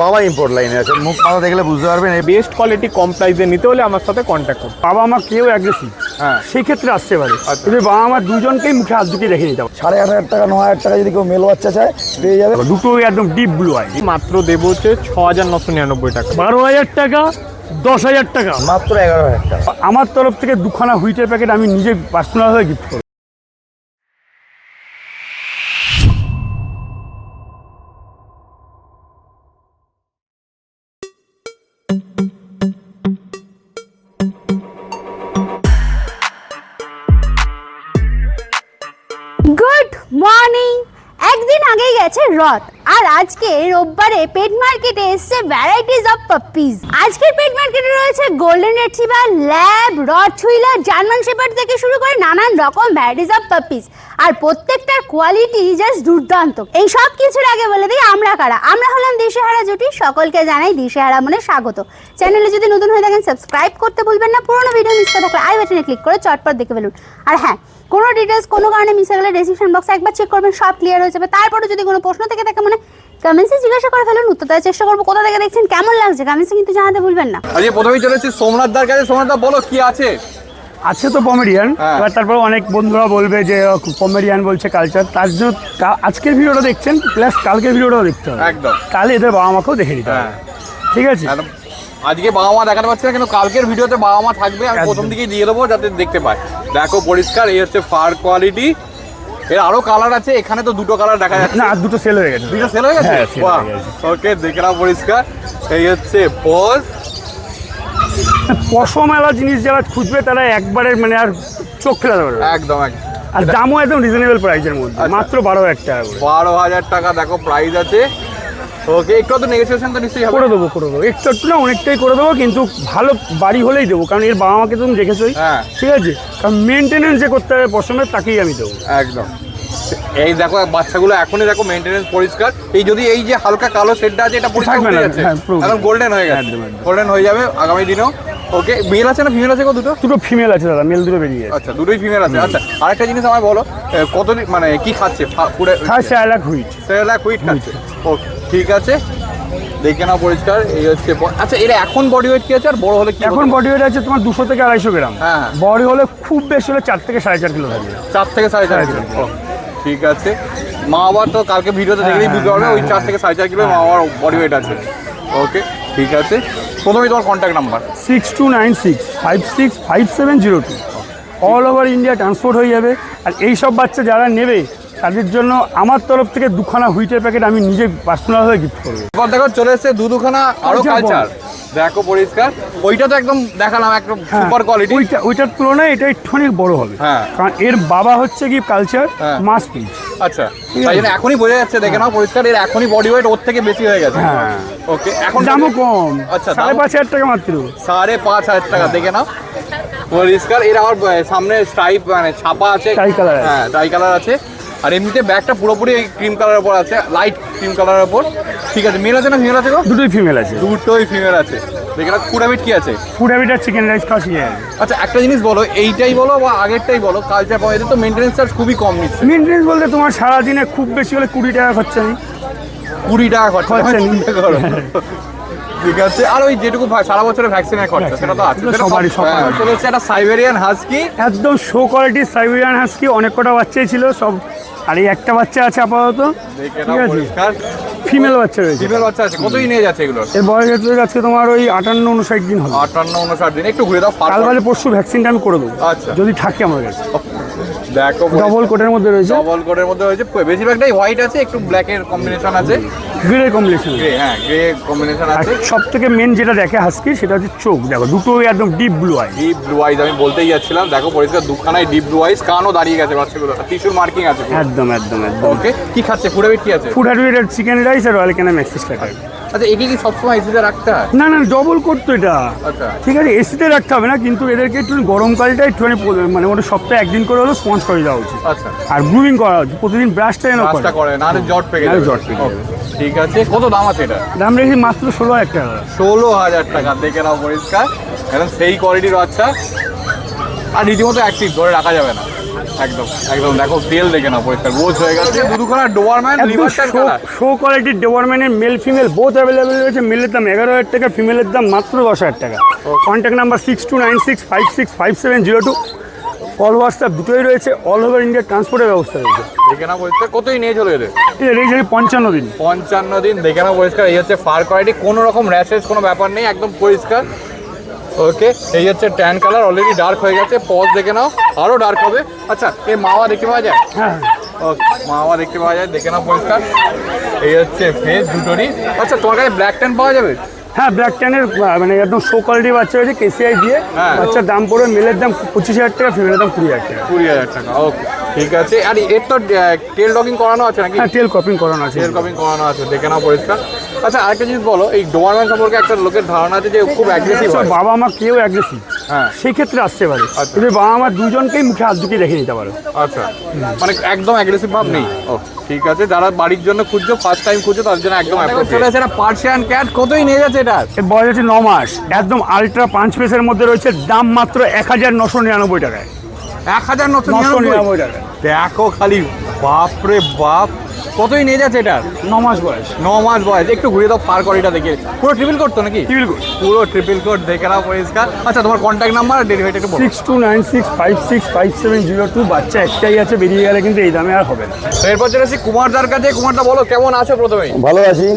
বাবা ইম্পোর্ট লাইনে আছে, মুখ মাথা দেখলে বুঝতে পারবেন। বেস্ট কোয়ালিটি কম প্রাইসে নিতে হলে আমার সাথে কন্ট্যাক্ট করুন। বাবা মা কেউ অ্যাগ্রেসিভ, হ্যাঁ সেই ক্ষেত্রে আসতে পারে। যদি বাবা মা দুজনকেই মুখে হাত ঢুকিয়ে রেখে দিতে হবে। 8,500 টাকা 9,000 টাকা যদি কেউ মেল বাচ্চা চায় পেয়ে যাবে। দুটোই একদম ডিপ ব্লু আই। মাত্র দেবো হচ্ছে 6,999 টাকা। 12,000 টাকা, 10,000 টাকা, মাত্র 11,000 টাকা। আমার তরফ থেকে দুখানা হুইটের প্যাকেট আমি নিজে পার্সোনালভাবে গিফট করব। Good morning. একদিন আগেই গেছে রথ, আর আজকে রোববারে পেট মার্কেটে এসছে ভ্যারাইটিস অফ পাপ্পিজ। আজকের পেট মার্কেটে রয়েছে golden retriever, lab, rottweiler, German shepherd থেকে শুরু করে নানান রকম ভ্যারাইটিস অফ পাপ্পিজ, আর প্রত্যেকটার কোয়ালিটি জাস্ট দুর্দান্ত। এই সব কিছুর আগে বলে দিই আমরা কারা। আমরা হলাম দিশেহারা জুটি। সকলকে জানাই দিশেহারা মনে স্বাগত। চ্যানেলে যদি নতুন হয়ে থাকেন সাবস্ক্রাইব করতে ভুলবেন না। পুরোনো ভিডিও মিস করে থাকলে আই বাটনে ক্লিক করে চটপট দেখে ফেলুন। আর হ্যাঁ, কোনো ডিটেলস কোনো কারণে মিস হয়ে গেলে ডেসক্রিপশন বক্সে একবার চেক করবেন, সব ক্লিয়ার হয়ে যাবে। তারপরে যদি কোনো প্রশ্ন থেকে থাকে মানে কমেন্টসে জিজ্ঞাসা করে ফেলুন, উত্তর দেওয়ার চেষ্টা করবো। কোথা থেকে দেখছেন, কেমন লাগছে কমেন্টসে কিন্তু জানাতে ভুলবেন না। আজকে প্রথমেই চলেছি সোমনাথ দার কাছে। সোমনাথ দা বলো কি আছে? আছে তো পমেরিয়ান, এবার তারপর অনেক বন্ধুরা বলবে যে পমেরিয়ান বলছে কালচার, তার জন্য আজকের ভিডিওটা দেখছেন প্লাস কালকের ভিডিওটাও দেখতে হবে। একদম, তাহলে এদের বাবা মাকেও দেখে নিতে হবে। ঠিক আছে, আজকে বাবা মা দেখাতে পারছি না, কিন্তু কালকের ভিডিওতে বাবা মা থাকবে। আমি প্রথম দিকেই দিয়ে দেবো যাতে দেখতে পায়। দেখো পরিষ্কার, এই হচ্ছে ফার কোয়ালিটি। এর আরো কালার আছে, এখানে তো দুটো কালার দেখা যাচ্ছে। না আর দুটো সেল হয়ে গেছে। দুটো সেল হয়ে গেছে? হ্যাঁ, sell বাহ, হয়ে গেছে। ওকে, দেখে নাও পরিষ্কার। এই হচ্ছে পজ। পশমেলা জিনিস যারা খুঁজবে তারা একবারে মানে আর চোখ ফেলাতে পারবে। একদম একদম। আর দামও একদম রিজনেবল প্রাইসের মধ্যে, আচ্ছা। মাত্র 12,000 টাকা করে। 12,000 টাকা দেখো প্রাইস আছে। ওকে, একটু তো নেগোসিয়েশন তো নিশ্চয়ই হবে। করে দেবো একটু একটু না অনেকটাই করে দেবো, কিন্তু ভালো বাড়ি হলেই দেবো, কারণ এর বাবা মাকে তুমি দেখেছোই। হ্যাঁ, ঠিক আছে, কারণ মেনটেনেন্স যে করতে হবে পশমের তাকেই আমি দেবো। একদম। এই দেখো বাচ্চাগুলো এখনই দেখো মেইনটেনেন্স পরিষ্কার। এই যদি এই যে হালকা কালো শেডটা আছে এটা পরিষ্কার থাকবে হয়ে না, যাচ্ছে, হ্যাঁ, পুরো এখন গোল্ডেন হয়ে গেছে। একদম, একদম। গোল্ডেন হয়ে যাবে আগামী দিনেও। ওকে, মেল আছে না ফিমেল আছে? দুটো দুটো ফিমেল আছে দাদা, মেল দুটো বেরিয়ে গেছে। আচ্ছা, দুটোই ফিমেল আছে। আচ্ছা, আরেকটা জিনিস আমায় বলো, কতদিন মানে কি খাচ্ছে? হ্যাঁ, স্যালাক হুইট। সেরেলাক হুইট খাচ্ছে। ওকে, ঠিক আছে, দেখে নাও পরিষ্কার। এই হচ্ছে আচ্ছা, এর এখন বডি ওয়েট কি আছে আর বড় হলে কি? এখন বডি ওয়েট আছে তোমার 200 থেকে 250 গ্রাম। হ্যাঁ, হ্যাঁ। বড় হলে খুব বেশি হলে 4 থেকে 4.5 কিলো থাকবে। 4 থেকে 4.5 কিলো। ঠিক আছে, মা বাবার তো কালকে ভিডিওতে দেখলেই বুঝতে পারবে ওই 4 থেকে 4.5 কিলো মা বাবার বডি ওয়েট আছে। ওকে, ঠিক আছে। প্রথমেই তোমার contact number 6296565702। All over India transport হয়ে যাবে। আর এই সব বাচ্চা যারা নেবে তাদের জন্য আমার তরফ থেকে দুখানা হুইটের প্যাকেট আমি নিজে পার্সোনালভাবে গিফট করবো। এবার দেখো চলে এসেছে দুখানা আরো কালচার। দেখো পরিষ্কার, ওইটা তো একদম দেখালাম একদম সুপার কোয়ালিটি। ওইটার তুলনায় এটা একটুখানি বড় হবে। হ্যাঁ, কারণ এর বাবা হচ্ছে কি কালচার মাস পিস। আচ্ছা, তাই জন্য এখনই বোঝা যাচ্ছে, দেখে নাও পরিষ্কার, এর এখনই বডি ওয়েট ওর থেকে বেশি হয়ে গেছে। হ্যাঁ, ওকে, এখন দামও কম। আচ্ছা, 5,500 টাকা মাত্র। 5,500 টাকা, দেখে নাও পরিষ্কার। এর আবার সামনে স্ট্রাইপ মানে ছাপা আছে, টাই কালার। হ্যাঁ, টাই কালার আছে। আর এমনিতে ব্যাগটা পুরোপুরি ক্রিম কালারের উপর আছে, লাইট ক্রিম কালারের উপর। ঠিক আছে, মেল আছে না ফিমেল আছে? দুটোই ফিমেল আছে। দুটোই ফিমেল আছে। দেখে নাও ফুড হ্যাবিট কি আছে? ফুড হ্যাবিট আর চিকেন রাইস খাওয়া শিখে যাবে। আচ্ছা, একটা জিনিস বলো, এইটাই বলো বা আগেরটাই বলো, কালচার পাওয়া এদের তো মেনটেন্স চার্জ খুবই কম নিচ্ছে। মেনটেন্স বলতে তোমার সারাদিনে খুব বেশি হলে 20 টাকা খরচা নেই। 20 টাকা খরচা খরচা নেই। চিন্তা করো। ঠিক আছে, আর ওই যেটুকু সারা বছরের ভ্যাকসিনের খরচা সেটা তো আছে। সবারই। চলে এসেছে একটা সাইবেরিয়ান হাস্কি, একদম শো কোয়ালিটির সাইবেরিয়ান হাস্কি। অনেক কটা বাচ্চাই ছিল সব, আর এই একটা বাচ্চা আছে আপাতত। দেখে ঠিক নাও আছে, পরিষ্কার। ফিমেল বাচ্চা রয়েছে। ফিমেল বাচ্চা আছে, কতই নিয়ে যাচ্ছে এগুলো? এর বয়স হচ্ছে আজকে তোমার ওই 58-59 দিন হবে। 58-59 দিন। একটু ঘুরে দাও। কাল বাদে পরশু ভ্যাকসিনটা আমি করে দেবো। আচ্ছা, যদি থাকে আমার কাছে। দেখো ডবল কোটের মধ্যে রয়েছে। ডবল কোটের মধ্যে হয়েছে, বেশিরভাগটাই হোয়াইট আছে, একটু ব্ল্যাকের কম্বিনেশন আছে, গ্রে কম্বিনেশন। গ্রে, হ্যাঁ, গ্রে কম্বিনেশন আর আছে। সব থেকে মেন যেটা দেখে হাস্কি সেটা হচ্ছে চোখ। দেখো দুটোই একদম deep blue eye. Deep blue eyes, আমি বলতেই যাচ্ছিলাম। দেখো পরিষ্কার, দুখানাই ডিপ ব্লু আইজ, কানও দাঁড়িয়ে গেছে বাচ্চাগুলো, টিস্যুর মার্কিং আছে। একদম একদম একদম। ওকে, কি খাচ্ছে? ফুড হ্যাবিট কি আছে? ফুড হ্যাবিট চিকেন রাইস আর রয়্যাল ক্যানাম ম্যাক্সিস কাটার। আচ্ছা, একে কি সবসময় এসিতে রাখতে হয়? না না, ডবল কোট তো এটা। আচ্ছা, ঠিক আছে, এসিতে রাখতে হবে না, কিন্তু এদেরকে একটু গরমকালটা একটুখানি মানে ওটা সপ্তাহে একদিন করে হলেও স্পঞ্জ করে দেওয়া উচিত। আচ্ছা, আর গ্রুমিং করা উচিত, প্রতিদিন ব্রাশটা যেন কাজটা করে, নাহলে জট পেকে নাহলে যাবে। জট পেকে যাবে। ঠিক আছে, কত দাম আছে এটা? দাম রেখেছি মাত্র 16,000 টাকা। 16,000 টাকা। দেখে নাও পরিষ্কার, একদম সেই কোয়ালিটির বাচ্চা, আর রীতিমতো অ্যাক্টিভ, ধরে রাখা যাবে না। একদম একদম দেখো তেল দেখে না পরিষ্কার রোজ হয়ে গেছে দুখানা ডোয়ারম্যান একদম লিভার ট্যাঙ্ক কালার শো কোয়ালিটির ডোবারম্যানের মেল ফিমেল বোথ অ্যাভেলেবেল রয়েছে। মেলের দাম 11,000 টাকা, ফিমেলের দাম মাত্র 10,000 টাকা। Contact number 6296565702। কল হোয়াটসঅ্যাপ দুটোই রয়েছে। অল ওভার ইন্ডিয়া ট্রান্সপোর্টের ব্যবস্থা রয়েছে। দেখে না পরিষ্কার কতই নিয়ে চলে এলে রেখে 55 দিন। 55 দিন দেখে না পরিষ্কার। এই হচ্ছে ফার কোয়ালিটি, কোনো রকম র্যাশেস কোনো ব্যাপার নেই, একদম পরিষ্কার। ওকে, এই হচ্ছে ট্যান কালার, অলরেডি ডার্ক হয়ে গেছে। পজ দেখে নাও, আরও ডার্ক হবে। আচ্ছা, এই মাওয়া দেখতে পাওয়া যায়? হ্যাঁ, ওকে, মাওয়া দেখতে পাওয়া যায়, দেখে নাও পরিষ্কার। এই হচ্ছে ফেস দুটোরই। আচ্ছা, তোমার কাছে ব্ল্যাক ট্যান পাওয়া যাবে? হ্যাঁ, ব্ল্যাক ট্যানের মানে একদম শো কোয়ালিটির বাচ্চা রয়েছে কেসিআই দিয়ে। হ্যাঁ। বাচ্চার দাম পড়বে মেলের দাম 25,000 টাকা, ফিমেলের দাম 20,000 টাকা। 20,000 টাকা। ওকে, ঠিক আছে। আর এর তো টেল ডকিং করানো আছে নাকি? হ্যাঁ, টেল কপিং করানো আছে। টেল কপিং করানো আছে, দেখে নাও পরিষ্কার। আচ্ছা, আরেকটা জিনিস বলো, এই ডোবারম্যান সম্পর্কে একটা লোকের ধারণা আছে যে খুব অ্যাগ্রেসিভ হয়। বাবা মা কেউ অ্যাগ্রেসিভ, হ্যাঁ, সেই ক্ষেত্রে আসতে পারে। আচ্ছা। কিন্তু বাবা মা দুজনকেই মুখে হাত ঢুকিয়ে রেখে নিতে পারো। আচ্ছা, মানে একদম অ্যাগ্রেসিভ ভাব নেই। ও ঠিক আছে, যারা বাড়ির জন্য খুঁজছো, ফার্স্ট টাইম খুঁজছো, তার জন্য একদম চলে আসে। এটা পার্সিয়ান ক্যাট, কতই নিয়ে যাচ্ছে এটা? এর বয়স হচ্ছে 9 মাস, একদম আলট্রা 5 পেসের মধ্যে রয়েছে। দাম মাত্র 1999 টাকায়। 1999 টাকা। দেখো খালি, বাপরে বাপ, কতই নিয়ে যাচ্ছে এটা? 9 মাস বয়স। 9 মাস বয়স। একটু ঘুরে দাও ফার কোয়ালিটিটা দেখে। পুরো ট্রিপল কোড তো নাকি? টিবিল গুড। পুরো ট্রিপল কোড, দেখে নাও পরিষ্কার। আচ্ছা, তোমার কন্ট্যাক্ট নাম্বার আর ডেলিভারি একটু বলো। 6296565702। বাচ্চা একটাই আছে, বেরিয়ে গেলে কিন্তু এই দামে আর হবে না। তো এরপর চলে এসেছি কুমারদার কাছে। কুমারদা বলো, কেমন আছো? ভালো আছি।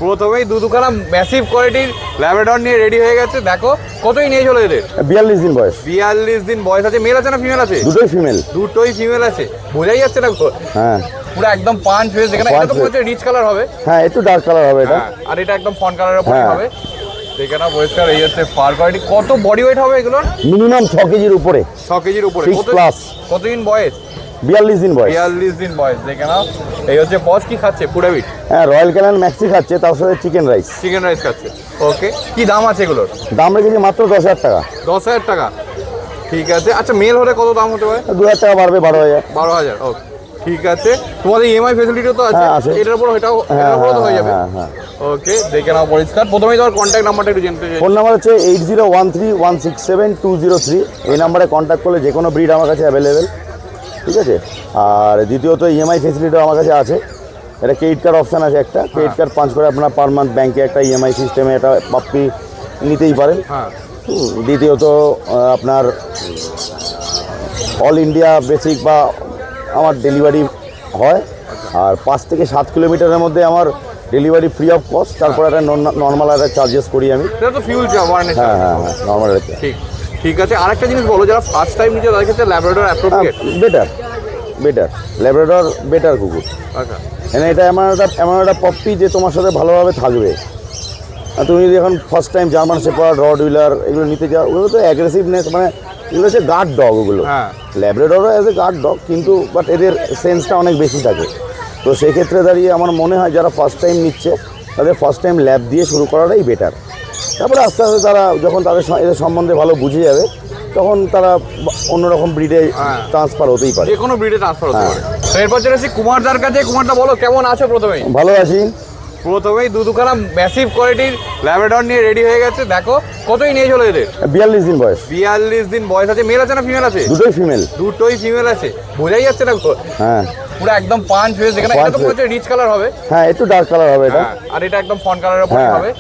প্রথমেই দুখানা ম্যাসিভ কোয়ালিটির ল্যাব্রাডর নিয়ে রেডি হয়ে গেছে। দেখো কতই নিয়ে চলে এদের? 42 দিন বয়স। 42 দিন বয়স আছে। মেল আছে না ফিমেল আছে? দুটোই ফিমেল। দুটোই ফিমেল আছে, বোঝাই যাচ্ছে না গো। হ্যাঁ, পুরো একদম পাঁচ ফেস। দেখে না, এটা তো হচ্ছে রিচ কালার হবে। হ্যাঁ, একটু ডার্ক কালার হবে এটা। হ্যাঁ, আর এটা একদম ফন কালারের উপরে হ্যাঁ। হবে। দেখে না পরিষ্কার। এই হচ্ছে ফার কোয়ালিটি। কত বডি ওয়েট হবে এগুলোর? মিনিমাম 6 কেজির উপরে। 6 কেজির উপরে। 6 plus। কতদিন বয়স? 42 দিন বয়স। 42 দিন বয়স। দেখে নাও। এই হচ্ছে বস কি খাচ্ছে? পুরাবিট হ্যাঁ, রয়্যাল ক্যানান ম্যাক্সি খাচ্ছে, তার সাথে চিকেন রাইস। চিকেন রাইস খাচ্ছে। ওকে, কি দাম আছে এগুলোর? দাম রেখেছি মাত্র 10,000 টাকা। 10,000 টাকা, ঠিক আছে। আচ্ছা, মেল হলে কত দাম হতে পারে? 2,000 টাকা বাড়বে, 12,000। 12,000। ওকে, ঠিক আছে। তোমাদের ইএমআই ফেসিলিটিও তো আছে? হ্যাঁ, আছে। এটার উপর এটাও এটার উপরও তো হয়ে যাবে। হ্যাঁ, হ্যাঁ। ওকে, দেখে নাও পরিষ্কার। প্রথমেই তোমার কন্ট্যাক্ট নাম্বারটা একটু জানতে চাই। ফোন নাম্বার হচ্ছে 8013167203। এই নাম্বারে কন্ট্যাক্ট করলে যে কোনো ব্রিড আমার কাছে অ্যাভেলেবেল, ঠিক আছে। আর দ্বিতীয়ত ইএমআই ফেসিলিটিও আমার কাছে আছে। এটা ক্রেডিট কার্ড অপশান আছে একটা। ক্রেডিট কার্ড পাঞ্চ করে আপনার পার মান্থ ব্যাংকে একটা ইএমআই সিস্টেমে এটা আপনি নিতেই পারেন। হ্যাঁ, দ্বিতীয়ত আপনার অল ইন্ডিয়া বেসিক বা আমার ডেলিভারি হয়। আর 5 থেকে 7 কিলোমিটারের মধ্যে আমার ডেলিভারি ফ্রি অফ কস্ট। তারপর একটা নর্মাল একটা চার্জেস করি আমি। সেটা তো ফিউল ওয়ারেন্টি। হ্যাঁ, হ্যাঁ, হ্যাঁ, নর্মাল একটা। ঠিক, ঠিক আছে। আরেকটা জিনিস বলো, যারা ফার্স্ট টাইম নিচে তাদের ক্ষেত্রে Labrador appropriate? Better Labrador better কুকুর। আচ্ছা, মানে এটা এমন একটা পপ্পি যে তোমার সাথে ভালোভাবে থাকবে। আর তুমি যদি এখন first time German shepherd, rod wheeler এগুলো নিতে যাও, ওগুলো তো অ্যাগ্রেসিভনেস, মানে এগুলো হচ্ছে গার্ড ডগ। ওগুলো হ্যাঁ। ল্যাব্রাডরও অ্যাজ এ গার্ড ডগ, কিন্তু বাট এদের সেন্সটা অনেক বেশি থাকে। তো সেই ক্ষেত্রে দাঁড়িয়ে আমার মনে হয় যারা ফার্স্ট টাইম নিচ্ছে তাদের ফার্স্ট টাইম ল্যাব দিয়ে শুরু করাটাই বেটার। তারপরে আস্তে আস্তে তারা যখন এদের সম্বন্ধে ভালো বুঝে যাবে, তখন তারা অন্যরকম ব্রিডে ট্রান্সফার হতেই পারে। যে কোনো ব্রিডে ট্রান্সফার হতে পারে। তো এরপর চলে এসেছি কুমারদার কাছে। কুমারদা বলো, কেমন আছো? ভালো আছি। প্রথমেই দুখানা ম্যাসিভ কোয়ালিটির ল্যাব্রাডর নিয়ে রেডি হয়ে গেছে। দেখো কতই নিয়ে চলে এদের? 42 দিন বয়স। 42 দিন বয়স আছে। মেল আছে না ফিমেল আছে? দুটোই ফিমেল। দুটোই ফিমেল আছে, বোঝাই যাচ্ছে না গো। হ্যাঁ, পুরো একদম পাঁচ ফেস। দেখে না, এটা তো হচ্ছে রিচ কালার হবে। হ্যাঁ, একটু ডার্ক কালার হবে এটা। হ্যাঁ, আর এটা একদম ফন কালারের উপরে হ্যাঁ। হবে।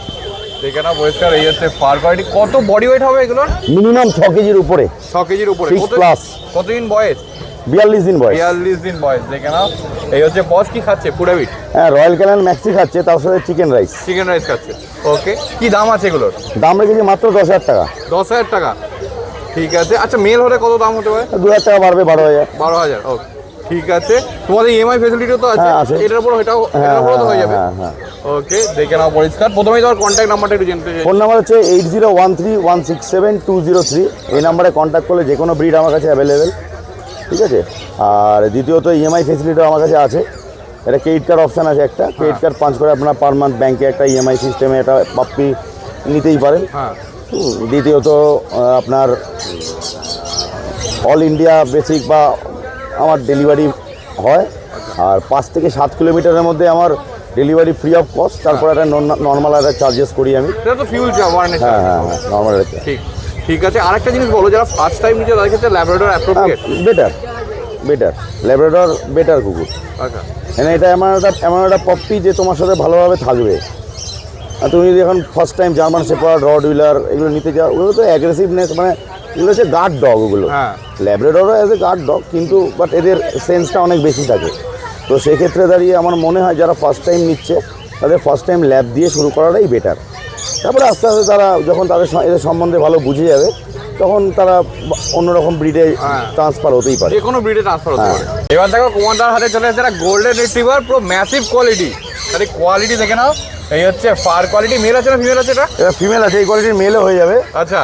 দেখে না পরিষ্কার। এই হচ্ছে ফার কোয়ালিটি। কত বডি ওয়েট হবে এগুলোর? মিনিমাম 6 কেজির উপরে। 6 কেজির উপরে। 6 plus। কতদিন বয়স? 42 দিন বয়স। 42 দিন বয়স। দেখে নাও। এই হচ্ছে বস কি খাচ্ছে? পুরাবিট হ্যাঁ, রয়্যাল ক্যানান ম্যাক্সি খাচ্ছে, তার সাথে চিকেন রাইস। চিকেন রাইস খাচ্ছে। ওকে, কি দাম আছে এগুলোর? দাম রেখেছি মাত্র 10,000 টাকা। 10,000 টাকা, ঠিক আছে। আচ্ছা, মেল হলে কত দাম হতে পারে? 2,000 টাকা বাড়বে, 12,000। 12,000। ওকে, ঠিক আছে। তোমাদের ইএমআই ফেসিলিটিও তো আছে? হ্যাঁ, আছে। এটার উপর এটাও এটার উপরও তো হয়ে যাবে। হ্যাঁ, হ্যাঁ। ওকে, দেখে নাও পরিষ্কার। প্রথমেই তোমার কন্ট্যাক্ট নাম্বারটা একটু জানতে চাই। ফোন নাম্বার হচ্ছে 8013167203। এই নাম্বারে কন্ট্যাক্ট করলে যে কোনো ব্রিড আমার কাছে অ্যাভেলেবেল, ঠিক আছে। আর দ্বিতীয়ত ইএমআই ফেসিলিটিও আমার কাছে আছে। এটা ক্রেডিট কার্ড অপশান আছে একটা। ক্রেডিট কার্ড পাঞ্চ করে আপনার পার মান্থ ব্যাংকে একটা ইএমআই সিস্টেমে এটা আপনি নিতেই পারেন। হ্যাঁ, দ্বিতীয়ত আপনার অল ইন্ডিয়া বেসিক বা আমার ডেলিভারি হয়। আর 5 থেকে 7 কিলোমিটারের মধ্যে আমার ডেলিভারি ফ্রি অফ কস্ট। তারপর একটা নর্মাল একটা চার্জেস করি আমি। এটা তো ফিউল ওয়ারেন্টি। হ্যাঁ, হ্যাঁ, হ্যাঁ, নর্মাল একটা। ঠিক, ঠিক আছে। আরেকটা জিনিস বলো, যারা ফার্স্ট টাইম নিচে তাদের ক্ষেত্রে Labrador appropriate? Better, Labrador better কুকুর। আচ্ছা মানে এটা এমন একটা পপ্পি যে তোমার সাথে ভালোভাবে থাকবে। আর তুমি যদি এখন first time German shepherd, rod wheeler এগুলো নিতে যাও, ওগুলো তো অ্যাগ্রেসিভনেস, মানে এগুলো হচ্ছে গার্ড ডগ ওগুলো। হ্যাঁ। ল্যাব্রাডরও অ্যাজ এ গার্ড ডগ, কিন্তু বাট এদের সেন্সটা অনেক বেশি থাকে। তো সেক্ষেত্রে দাঁড়িয়ে আমার মনে হয় যারা ফার্স্ট টাইম নিচ্ছে তাদের ফার্স্ট টাইম ল্যাব দিয়ে শুরু করাটাই বেটার। তারপরে আস্তে আস্তে তারা যখন তাদের এদের সম্বন্ধে ভালো বুঝে যাবে তখন তারা অন্যরকম ব্রিডে ট্রান্সফার হতেই পারে। যে কোনো ব্রিডে ট্রান্সফার হতে পারে। এবার দেখো কুমারদার হাতে চলে এসেছে একটা গোল্ডেন রিট্রিভার, পুরো ম্যাসিভ কোয়ালিটি। তাহলে কোয়ালিটি দেখে নাও, এই হচ্ছে ফার কোয়ালিটি। মেল আছে না ফিমেল আছে এটা? এটা ফিমেল আছে, এই কোয়ালিটির মেলও হয়ে যাবে। আচ্ছা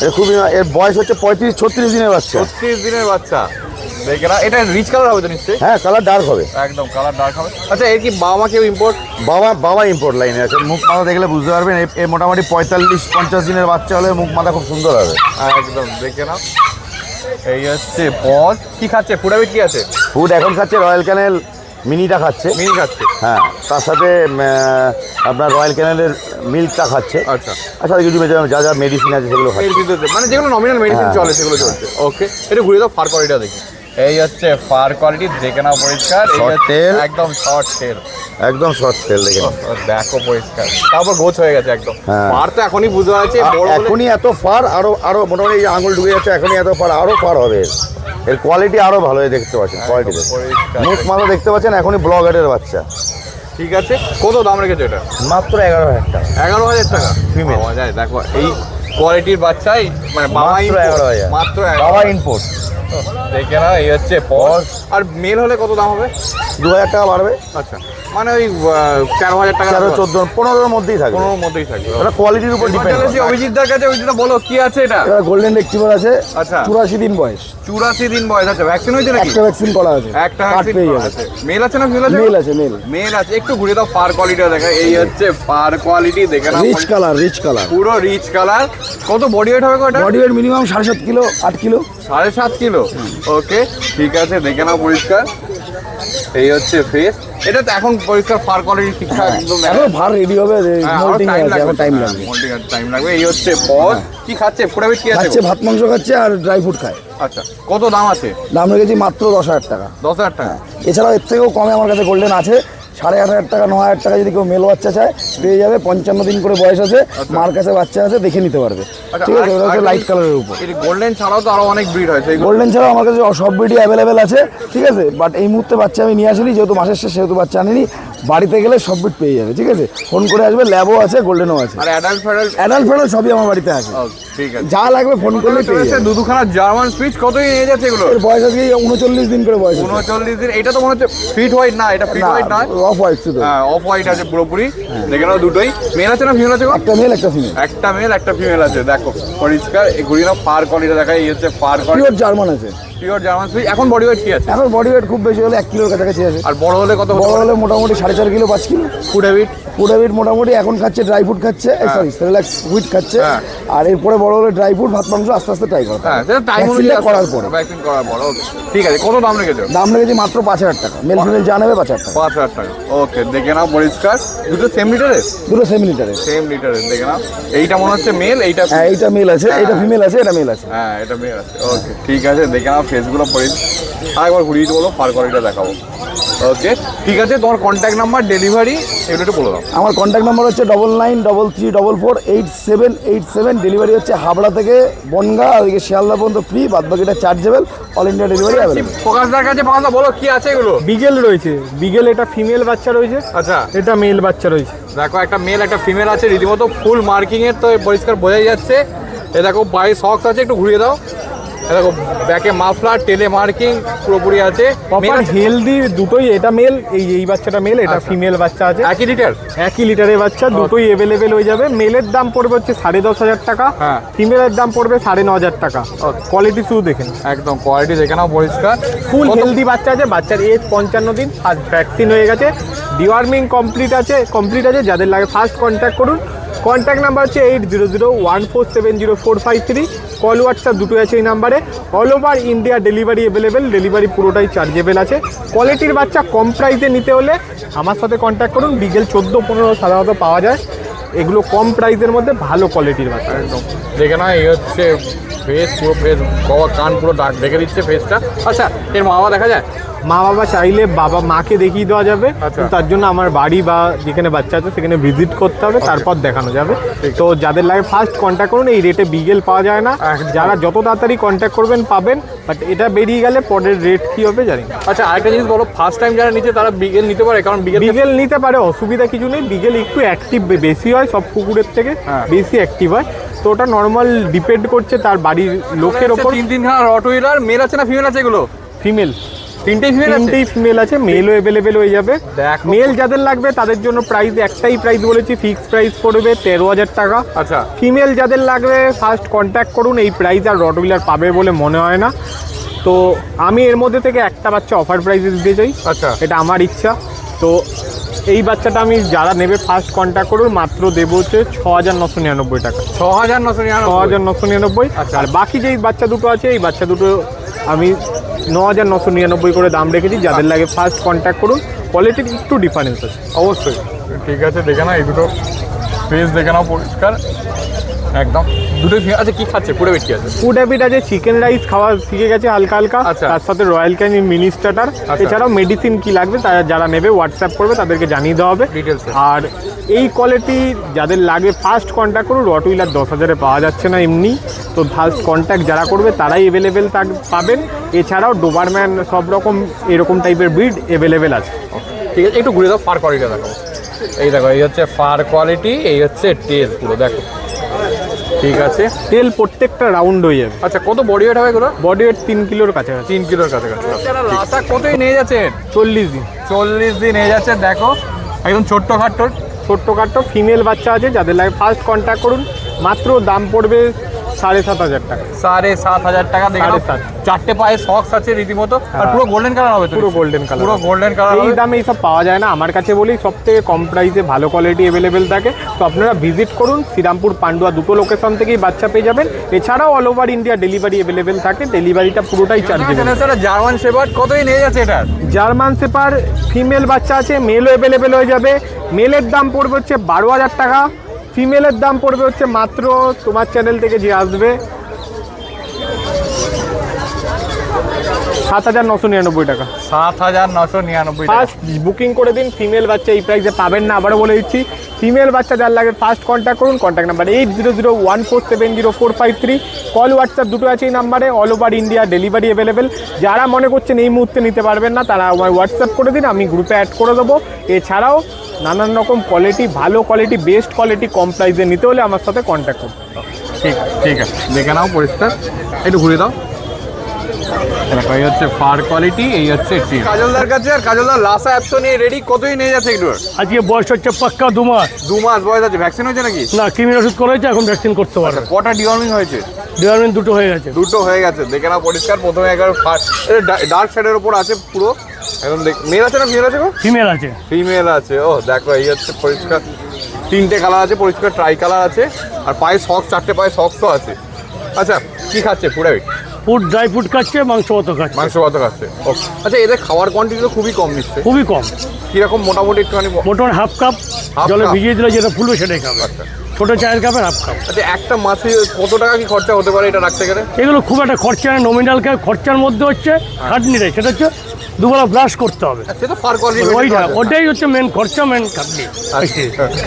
এটা খুবই, এর বয়স হচ্ছে 35-36 দিনের বাচ্চা। 36 দিনের বাচ্চা। দেখে না, এটা রিচ কালার হবে তো নিশ্চয়ই? হ্যাঁ, কালার ডার্ক হবে, একদম কালার ডার্ক হবে। আচ্ছা এর কি বাবা মা কেউ ইম্পোর্ট? বাবা ইম্পোর্ট লাইনে আছে। মুখ মাথা দেখলে বুঝতে পারবেন এ মোটামুটি 45-50 দিনের বাচ্চা হলে মুখ মাথা খুব সুন্দর হবে। একদম দেখে নাও, এই হচ্ছে পজ। কি খাচ্ছে? ফুডাবিট কি আছে? ফুড এখন খাচ্ছে রয়্যাল ক্যানেল মিনিটা খাচ্ছে। মিনি খাচ্ছে। হ্যাঁ, তার সাথে আপনার রয়্যাল ক্যানেলের মিল্কটা খাচ্ছে। আচ্ছা আর সাথে কিছু যা যা মেডিসিন আছে সেগুলো এর খাচ্ছে। ভিতরে মানে যেগুলো নমিনাল মেডিসিন হ্যাঁ। চলে সেগুলো চলছে। ওকে, এটা ঘুরে দাও, ফার কোয়ালিটিটা দেখি। এই হচ্ছে ফার কোয়ালিটি, দেখে নাও পরিষ্কার। এই Short হচ্ছে tail। একদম শর্ট টেল, একদম শর্ট তেল দেখে নিন। দেখো পরিষ্কার। তারপর গোছ হয়ে গেছে একদম। হ্যাঁ। ফার তো এখনই বুঝতে পারছে বড় হলে- এখনই এত ফার, আরো মোটামুটি এই আঙুল ঢুকে যাচ্ছে, এখনই এত ফার, আরো ফার হবে। এর কোয়ালিটি আরো ভালো দেখতে পাচ্ছেন, কোয়ালিটি পরিষ্কার। মুখ মাথা দেখতে পাচ্ছেন, এখনই ব্লগ হেডের বাচ্চা। ঠিক আছে, কত দাম রেখেছে এটা? মাত্র 11,000 টাকা। 11,000 টাকা Female। পাওয়া যায়। দেখো এই কোয়ালিটির বাচ্চাই, মানে বাবা মাত্র import, 11,000। মাত্র বাবা 11,000। ইম্পোর্ট। দেখে না, এই হচ্ছে পজ। আর মেল হলে কত দাম হবে? 2,000 টাকা বাড়বে। আচ্ছা, মানে ওই 14,000 টাকা 14-15-15-15 মধ্যেই থাকবে। 15 মধ্যেই থাকবে। এটা কোয়ালিটির উপর ডিপেন্ড করে। অভিজিৎদার কাছে, অভিজিৎদা বলো কি আছে এটা? এটা গোল্ডেন রেক্টিভার আছে, আচ্ছা 84 দিন বয়স, 84 দিন বয়স আছে। ভ্যাকসিন হয়েছে নাকি? একটা ভ্যাকসিন করা আছে, একটা কার্ড ভ্যাকসিন পেয়ে যাবে। আছে। মেল আছে না ফিমেল আছে? মেল আছে, মেল, মেল আছে। একটু ঘুরে দাও, ফার কোয়ালিটিটা দেখা। এই হচ্ছে ফার কোয়ালিটি, দেখে নাও রিচ কালার, রিচ কালার। পুরো রিচ কালার। কত বডি ওয়েট হবে এটা? Body weight minimum 7.5 kilo, 8 kilo. 7.5 kilo. Okay ঠিক আছে, দেখে নাও পরিষ্কার। এই হচ্ছে ফেস। এটা তো এখন পরিষ্কার ফার কোয়ালিটি ঠিকঠাক একদম। এখন ভার রেডি হবে, মোল্টিং আছে, এখন টাইম লাগবে। টাইম লাগবে। এই হচ্ছে পজ। কি খাচ্ছে? ফুডাবিট কি আছে? খাচ্ছে ভাত মাংস খাচ্ছে আর ড্রাই ফ্রুট খায়। আচ্ছা, কত দাম আছে? দাম রেখেছি মাত্র 10,000 টাকা। 10,000 টাকা। এছাড়াও এর থেকেও কমে আমার কাছে গোল্ডেন আছে, 8,500 টাকা, 9,000 টাকা যদি কেউ মেল বাচ্চা চায় পেয়ে যাবে। 55 দিন করে বয়স আছে, মার কাছে বাচ্চা আছে, দেখে নিতে পারবে। ঠিক আছে, ওটা হচ্ছে লাইট কালারের উপর। এই গোল্ডেন ছাড়াও তো আরো অনেক ব্রিড হয় সেইগুলো। গোল্ডেন ছাড়াও আমার কাছে সব ব্রিডই অ্যাভেলেবেল আছে। ঠিক আছে, বাট এই মুহূর্তে বাচ্চা আমি নিয়ে আসিনি, যেহেতু মাসের শেষ, সেহেতু বাচ্চা আনিনি। বাড়িতে গেলে সব ব্রিড পেয়ে যাবে। ঠিক আছে, ফোন করে আসবে, ল্যাবও আছে, গোল্ডেনও আছে, আর অ্যাডাল্ট ফ্যাডাল্ট। অ্যাডাল্ট ফ্যাডাল্ট সবই আমার বাড়িতে আছে। ঠিক আছে, যা লাগবে ফোন করলে পেয়ে যাবে। দুখানা জার্মান স্পিচ কতই নিয়ে যাচ্ছে এগুলো? এর বয়স আজকে 39 দিন করে বয়স আছে। 39 দিন। এটা তো মনে হচ্ছে ফিট হোয়াইট না, এটা ফিট হোয়াইট নয়, অফ হোয়াইট শুধু। অফ হোয়াইট আছে পুরোপুরি। দেখে নাও দুটোই। মেল আছে না ফিমেল আছে? একটা মেল, একটা ফিমেল, একটা মেল একটা ফিমেল আছে। দেখো পরিষ্কার। এই ঘুরিয়ে নাও, ফার কোয়ালিটি দেখা। এই হচ্ছে ফার কোয়ালিটি, পিওর জার্মান আছে। Pure German speech. এখন বডি ওয়েট কি আছে? এখন বডি ওয়েট খুব বেশি হলে 1 কিলোর কাছাকাছি আছে। আর বড় হলে কত? বড় হলে মোটামুটি 4.5 kilo, 5 kilo. Food habit? Food habit মোটামুটি এখন খাচ্ছে ড্রাই ফ্রুট খাচ্ছে, সরি সেরেলাক্স হুইট খাচ্ছে। হ্যাঁ। আর এরপরে বড় হলে ড্রাই ফ্রুট, ভাত মাংস আস্তে আস্তে ট্রাই করতে হ্যাঁ, হবে। সেটা টাইম ভ্যাকসিনটা করার পরে। ভ্যাকসিন করার পর। ওকে ঠিক আছে, কত দাম রেখেছো? দাম রেখেছি মাত্র 5,000 টাকা। মেল ফিমেল যা নেবে 5,000 টাকা। 5,000 টাকা। ওকে, দেখে নাও পরিষ্কার। দুটো সেম লিটারে? দুটো সেমি লিটারে। সেম লিটারে। দেখে নাও, এইটা মনে হচ্ছে মেল, এইটা হ্যাঁ, এইটা মেল আছে, এইটা ফিমেল আছে, এটা মেল আছে। হ্যাঁ এটা মেল আছে। ওকে ঠিক আছে, দেখে নাও ফেসগুলো আরেকবার ঘুরিয়ে দিতে বলো, ফার কোয়ালিটিটা দেখাবো। ওকে ঠিক আছে, তোমার কন্ট্যাক্ট নাম্বার, ডেলিভারি এগুলো একটু বলে দাও। আমার কন্ট্যাক্ট নাম্বার হচ্ছে 9933448787। ডেলিভারি হচ্ছে হাবড়া থেকে বনগা, ওইদিকে শিয়ালদা পর্যন্ত ফ্রি, বাদ বাকিটা chargeable. All India delivery available. প্রকাশদার কাছে পাওয়া, বলো কি আছে এগুলো? বিগেল রয়েছে, বিগেল এটা ফিমেল বাচ্চা রয়েছে, আচ্ছা এটা মেল বাচ্চা রয়েছে। দেখো একটা মেল একটা ফিমেল আছে, রীতিমতো ফুল মার্কিং এর, তো পরিষ্কার বোঝাই যাচ্ছে। এ দেখো পায়ে সক্স আছে, একটু ঘুরিয়ে দাও। এ দেখো ব্যাকে মাফলার, টেলে মার্কিং পুরোপুরি আছে। প্রপার হেলদি দুটোই। এটা মেল, এই বাচ্চাটা মেল, এটা ফিমেল বাচ্চা আছে। একই লিটার? একই লিটারের বাচ্চা, দুটোই অ্যাভেলেবেল হয়ে যাবে। মেলের দাম পড়বে হচ্ছে 10,500 টাকা, হ্যাঁ। ফিমেলের দাম পড়বে 9,500 টাকা। কোয়ালিটি শুধু দেখেন, একদম কোয়ালিটি দেখে নাও পরিষ্কার। ফুল হেলদি বাচ্চা আছে। বাচ্চার এজ 55 দিন, ফার্স্ট ভ্যাকসিন হয়ে গেছে, ডিওয়ার্মিং কমপ্লিট আছে। যাদের লাগে ফার্স্ট কন্ট্যাক্ট করুন। কন্ট্যাক্ট নাম্বার হচ্ছে 8001470453। কল হোয়াটসঅ্যাপ দুটোই আছে এই নাম্বারে। All over India delivery available, delivery পুরোটাই চার্জেবল আছে। কোয়ালিটির বাচ্চা কম প্রাইসে নিতে হলে আমার সাথে কন্ট্যাক্ট করুন। বিগেল 14-15 সাধারণত পাওয়া যায়। এগুলো কম প্রাইসের মধ্যে ভালো কোয়ালিটির বাচ্চা। একদম দেখে না, এই হচ্ছে ফেস পুরো ফেস, কান পুরো ডাক ঢেকে দিচ্ছে ফেসটা। আচ্ছা এর মা বাবা দেখা যায়? মা বাবা চাইলে বাবা মাকে দেখিয়ে দেওয়া যাবে, আচ্ছা। কিন্তু তার জন্য আমার বাড়ি বা যেখানে বাচ্চা আছে সেখানে ভিজিট করতে হবে, তারপর দেখানো যাবে। তো যাদের লাগে ফার্স্ট কন্ট্যাক্ট করুন, এই রেটে বিগেল পাওয়া যায় না। একদম। যারা যত তাড়াতাড়ি কন্ট্যাক্ট করবেন পাবেন, বাট এটা বেরিয়ে গেলে পরের রেট কী হবে জানি না। আচ্ছা আরেকটা জিনিস বলো, ফার্স্ট টাইম যারা নিচ্ছে তারা বিগেল নিতে পারে? কারণ বিগেল বিগেল নিতে পারে, অসুবিধা কিছু নেই। বিগেল একটু অ্যাক্টিভ বেশি হয়, সব কুকুরের থেকে হ্যাঁ। বেশি অ্যাক্টিভ হয়। তো ওটা নর্মাল ডিপেন্ড করছে তার বাড়ির লোকের ওপর। 3-3খানা রটউইলার, মেল আছে না ফিমেল আছে এগুলো? ফিমেল তিনটেই ফিমেল আছে? তিনটেই ফিমেল আছে, মেলও অ্যাভেলেবেল হয়ে যাবে। দেখো। মেল যাদের লাগবে তাদের জন্য প্রাইস একটাই প্রাইস বলেছি, ফিক্স প্রাইস পড়বে 13,000 টাকা। আচ্ছা ফিমেল যাদের লাগবে ফার্স্ট কন্ট্যাক্ট করুন, এই প্রাইস আর রটউইলার পাবে বলে মনে হয় না। তো আমি এর মধ্যে থেকে একটা বাচ্চা অফার প্রাইসে দিতে চাই, আচ্ছা এটা আমার ইচ্ছা। তো এই বাচ্চাটা আমি যারা নেবে ফার্স্ট কন্ট্যাক্ট করুন, মাত্র দেবো হচ্ছে 6,999 টাকা। 6,999। 6,999। আচ্ছা। আর বাকি যেই বাচ্চা দুটো আছে, এই বাচ্চা দুটো আমি 9,999 করে দাম রেখেছি। যাদের লাগে ফার্স্ট কন্ট্যাক্ট করুন, কোয়ালিটির একটু ডিফারেন্স আছে। অবশ্যই ঠিক আছে, দেখে নাও এই দুটো ফেস দেখে নাও পরিষ্কার একদম। দুটোই আচ্ছা কি খাচ্ছে? পুরো বেশি আছে ফুড হ্যাবিট আছে, চিকেন রাইস খাওয়া শিখে গেছে হালকা হালকা, আচ্ছা। তার সাথে রয়্যাল ক্যানিন মিনি স্টার্টার। আচ্ছা। এছাড়াও মেডিসিন কি লাগবে তারা যারা নেবে হোয়াটসঅ্যাপ করবে, তাদেরকে জানিয়ে দেওয়া হবে Details এ। আর এই কোয়ালিটি যাদের লাগবে ফার্স্ট কন্ট্যাক্ট করুন। রটউইলার 10,000-এ পাওয়া যাচ্ছে না এমনি, তো ফার্স্ট কন্ট্যাক্ট যারা করবে তারাই অ্যাভেলেবেল পাবেন। এছাড়াও ডোবারম্যান সব রকম এরকম টাইপের ব্রিড অ্যাভেলেবেল আছে। ঠিক আছে, একটু ঘুরে দাও, ফার কোয়ালিটিটা দেখো। এই দেখো, এই হচ্ছে ফার কোয়ালিটি, এই হচ্ছে টেল পুরো দেখো। ঠিক আছে, তেল প্রত্যেকটা রাউন্ড হয়ে যাবে। আচ্ছা কত বডি ওয়েট হবে এগুলো? বডি ওয়েট 3 কিলোর কাছাকাছি। 3 কিলোর কাছাকাছি। লাসা কতই নিয়ে যাচ্ছেন? 40 দিন। 40 দিন নিয়ে যাচ্ছে, দেখো একদম ছোট্ট খাট্টোর। ছোট্টখাট্টো ফিমেল বাচ্চা আছে, যাদের লাগে ফার্স্ট কন্ট্যাক্ট করুন। মাত্র দাম পড়বে 7,500 টাকা। 7,500 টাকা। দেখে নাও, 7,500 চারটে পায়ে সক্স আছে রীতিমতো, আর পুরো গোল্ডেন কালার হবে তো? পুরো গোল্ডেন কালার। পুরো গোল্ডেন কালার এই হবে। দামে এইসব পাওয়া যায় না আমার কাছে বলেই সব থেকে কম প্রাইসে ভালো কোয়ালিটি অ্যাভেলেবেল থাকে। তো আপনারা ভিজিট করুন, শ্রীরামপুর পান্ডুয়া দুটো লোকেশন থেকেই বাচ্চা পেয়ে যাবেন। এছাড়াও all over India delivery available থাকে, ডেলিভারিটা পুরোটাই চার্জেবল। জার্মান শেপার্ড কতই নিয়ে যাচ্ছে এটা? জার্মান শেপার ফিমেল বাচ্চা আছে, মেলও অ্যাভেলেবেল হয়ে যাবে। মেলের দাম পড়বে হচ্ছে 12,000 টাকা, ফিমেলের দাম পড়বে হচ্ছে মাত্র তোমার চ্যানেল থেকে যে আসবে 7,999 টাকা। 7,999 টাকা। ফার্স্ট বুকিং করে দিন, ফিমেল বাচ্চা এই প্রাইসে পাবেন না, আবারও বলে দিচ্ছি। ফিমেল বাচ্চা যার লাগে ফার্স্ট কন্ট্যাক্ট করুন, কন্ট্যাক্ট নাম্বার 8001470453। কল হোয়াটসঅ্যাপ দুটো আছে এই নাম্বারে, all over India delivery available. যারা মনে করছেন এই মুহূর্তে নিতে পারবেন না, তারা আমার হোয়াটসঅ্যাপ করে দিন, আমি গ্রুপে অ্যাড করে দেবো। এছাড়াও নানান রকম কোয়ালিটি, ভালো কোয়ালিটি, বেস্ট কোয়ালিটি কম প্রাইসে নিতে হলে আমার সাথে কন্ট্যাক্ট করুন। ঠিক আছে, ঠিক আছে, দেখে নাও পরিষ্কার, একটু ঘুরে দাও। দেখো এই হচ্ছে ফার কোয়ালিটি, এই হচ্ছে টিম। কাজলদার কাছে, আর কাজলদার লাসা অ্যাপসো নিয়ে রেডি, কতই নিয়ে যাচ্ছে একটু? আজকে বয়স হচ্ছে পাক্কা 2 মাস। 2 মাস বয়স আছে, ভ্যাকসিন হয়েছে নাকি? না, কৃমির ওষুধ করা হয়েছে, এখন ভ্যাকসিন করতে পারবে। কটা ডিওয়ার্মিং হয়েছে? ডিপার্টমেন্ট দুটো হয়ে গেছে। দুটো হয়ে গেছে, দেখে নাও পরিষ্কার। প্রথমে একবার ডার্ক শেডের উপর আছে পুরো একদম। মেল আছে না ফিমেল আছে গো? ফিমেল আছে। ফিমেল আছে। ও দেখো এই হচ্ছে পরিষ্কার, 3টে কালার আছে, পরিষ্কার ট্রাই কালার আছে, আর পায়ে সক্স, 4টে পায়ে সক্সও আছে। আচ্ছা কি খাচ্ছে পুরো? ফুড ড্রাই ফুড খাচ্ছে, মাংস মতো খাচ্ছে। মাংস ভাত খাচ্ছে। ওকে। আচ্ছা এদের খাওয়ার কোয়ান্টিটি তো খুবই কম নিচ্ছে, খুবই কম। কিরকম মোটামুটি একটুখানি মোটামুটি হাফ কাপ Half জলে cup? ভিজিয়ে দিলে যেটা ফুলবে সেটাই খাবে। আচ্ছা ছোটো চায়ের কাপের হাফ কাপ। আচ্ছা, একটা মাছে কত টাকা কি খরচা হতে পারে এটা রাখতে গেলে? এগুলো খুব একটা খরচা নেই, নমিনাল খরচার মধ্যে হচ্ছে খাটনিটাই, সেটা হচ্ছে দুবেলা ব্রাশ করতে হবে। সে তো ফার কোয়ালিটি। ওইটা ওটাই হচ্ছে মেন খরচা, মেন খাটনি।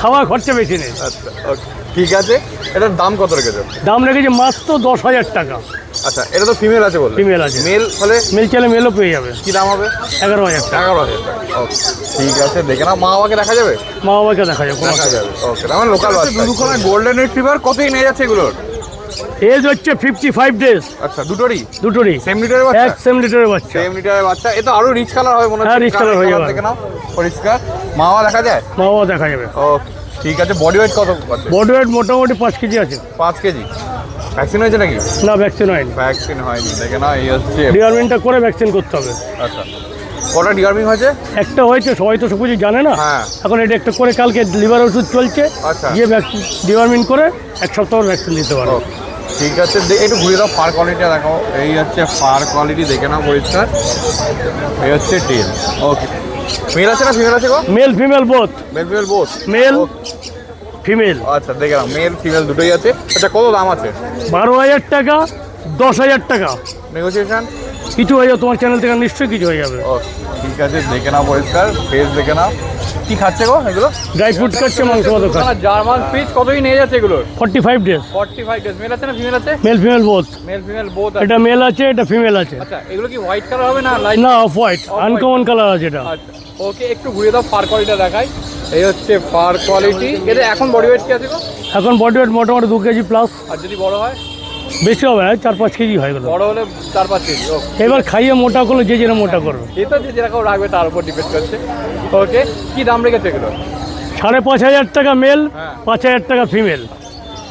খাওয়া খরচা বেশি নেই। আচ্ছা ওকে, ঠিক আছে। এটার দাম কত রেখেছো? দাম রেখেছে মাত্র 10,000 টাকা। আচ্ছা এটা তো ফিমেল আছে বললে? ফিমেল আছে। মেল হলে মেল চাইলে মেলও পেয়ে যাবে। কি দাম হবে? 11,000 টাকা। 11,000 টাকা। ওকে ঠিক আছে, দেখে না, মা বাবাকে দেখা যাবে? মা বাবাকে দেখা যাবে। দেখা যাবে। ওকে, আমার লোকাল বাচ্চা। দুখানা গোল্ডেন রিট্রিভার কতই নিয়ে যাচ্ছে এগুলোর? এজ হচ্ছে 55 ডেজ। আচ্ছা দুটোরই দুটোরই সেম লিটারের বাচ্চা? এক সেম লিটারের বাচ্চা। সেম লিটারের বাচ্চা। এ তো আরো রিচ কালার হবে মনে হচ্ছে। হ্যাঁ, rich colour হয়ে যাবে। দেখে নাও পরিষ্কার, মা বাবা দেখা যায়? মা বাবা দেখা যাবে। ওকে ঠিক আছে। বডি ওয়েট কত আছে? বডি ওয়েট মোটামুটি 5 কেজি আছে। 5 কেজি। ভ্যাকসিন হয়েছে নাকি? না, ভ্যাকসিন হয়নি। ভ্যাকসিন হয়নি, দেখে না এই হচ্ছে। ডিপার্টমেন্টটা করে ভ্যাকসিন করতে হবে। আচ্ছা কটা ডিওয়ার্মিং হয়েছে? একটা হয়েছে, সবাই তো সব কিছু জানে না। হ্যাঁ। এখন এটা একটা করে কালকে লিভার ওষুধ চলছে, আচ্ছা। গিয়ে ভ্যাকসিন ডিপার্টমেন্ট করে 1 সপ্তাহ ভ্যাকসিন দিতে পারবে। ওকে ঠিক আছে। একটু ঘুরে দাও, ফার কোয়ালিটি দেখো। এই হচ্ছে ফার কোয়ালিটি, দেখে নাও পরিষ্কার। এই হচ্ছে টেল। ওকে, মেল আছে না ফিমেল আছে গো? Male female both. Male female both. Male female. আচ্ছা দেখে নাও, মেল ফিমেল দুটোই আছে। আচ্ছা কত দাম আছে? 12,000 টাকা, 10,000 টাকা। নেগোসিয়েশন কিছু হয়ে যাবে তোমার চ্যানেল থেকে, নিশ্চয়ই কিছু হয়ে যাবে। ও ঠিক আছে, দেখে নাও পরিষ্কার, ফেস দেখে নাও। কি খাচ্ছে গো এগুলো? ড্রাই ফ্রুট খাচ্ছে, মাংস ভাত খাচ্ছে। জার্মান পিচ কতদিন নিয়ে যাচ্ছে এগুলো? 45 ডেজ। 45 ডেজ। মেল আছে না ফিমেল আছে? Mail female both. Male female both আছে। এটা মেল আছে, এটা ফিমেল আছে। আচ্ছা এগুলো কি হোয়াইট কালার হবে না লাইট? না, অফ হোয়াইট, আনকমন কালার আছে এটা। আচ্ছা ওকে, একটু ঘুরিয়ে দাও, ফার কোয়ালিটিটা দেখাই। এই হচ্ছে ফার কোয়ালিটি। এদের এখন বডি ওয়েট কি আছে গো? এখন বডি ওয়েট মোটামুটি 2 কেজি প্লাস। আর যদি বড় হয়? বেশি হবে, 4-5 কেজি হয়ে গেল। বড় হলে 4-5 কেজি। এবার খাইয়ে মোটা করলে যে যেটা মোটা করবে। এটা যে যেরকম রাখবে তার উপর ডিপেন্ড করছে। ওকে, কি দাম রেখেছে এগুলো? 5,500 টাকা মেল, হ্যাঁ। 5,000 টাকা ফিমেল।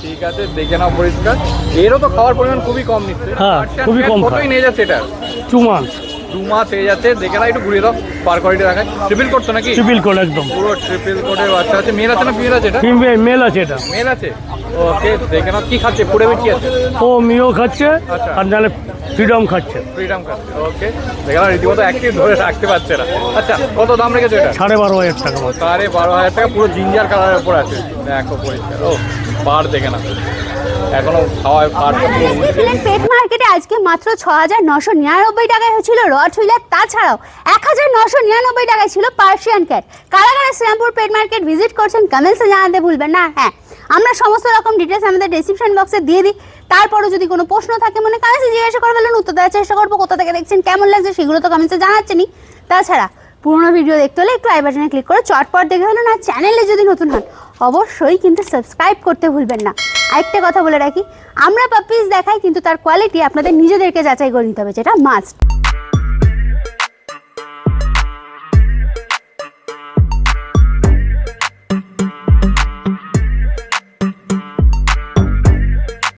ঠিক আছে, দেখে নাও পরিষ্কার। এরও তো খাওয়ার পরিমাণ খুবই কম নিচ্ছে। হ্যাঁ, খুবই কম কতই খায়। নিয়ে যাচ্ছে এটা? 2 মান্থস। 2 মাস হয়ে যাচ্ছে। দেখে নাও, একটু ঘুরিয়ে দাও, ফার কোয়ালিটি দেখায়। ট্রিপল করতো নাকি? ট্রিপল কোড একদম। পুরো ট্রিপল কোডের বাচ্চা আছে। মেল আছে না ফিমেল আছে এটা? ফিমেল মেল আছে এটা। মেল আছে। ওকে, দেখে নাও কি খাচ্ছে, ফুডে কি আছে? ও মিও খাচ্ছে, আচ্ছা। আর নাহলে ফ্রিডম খাচ্ছে। ফ্রিডম খাচ্ছে। ওকে, দেখে নাও রীতিমতো অ্যাক্টিভ ধরে রাখতে পারছে না। আচ্ছা কত দাম রেখেছে এটা? 12,500 টাকা। 12,500 টাকা। পুরো জিঞ্জার কালারের উপর আছে, দেখো পরিষ্কার। ও পার দেখে না, এখনো খাওয়ায় পার। পেট মার্কেটে আজকে মাত্র 6,999 টাকায় হচ্ছিল রট হুইলার, তাছাড়াও 1,999 টাকায় ছিল পার্সিয়ান ক্যাট। কারা কারা শ্রীরামপুর পেট মার্কেট ভিজিট করছেন কমেন্টসে জানাতে ভুলবেন না। হ্যাঁ, আমরা সমস্ত রকম ডিটেলস আমাদের ডেসক্রিপশন বক্সে দিয়ে দিই। তারপরও যদি কোনো প্রশ্ন থাকে মনে কাছে জিজ্ঞাসা করে ফেলেন, উত্তর দেওয়ার চেষ্টা করবো। কোথা থেকে দেখছেন, কেমন লাগছে সেগুলো তো কমেন্টসে জানাচ্ছেনই। তাছাড়া পুরোনো ভিডিও দেখতে হলে একটু আই বাটনে ক্লিক করে চটপট দেখে ফেলুন। আর চ্যানেলে যদি নতুন হন অবশ্যই কিন্তু সাবস্ক্রাইব করতে ভুলবেন না। আরেকটা কথা বলে রাখি, আমরা পাপ্পিস দেখাই কিন্তু তার কোয়ালিটি আপনাদের নিজেদেরকে যাচাই করে নিতে হবে, যেটা মাস্ট।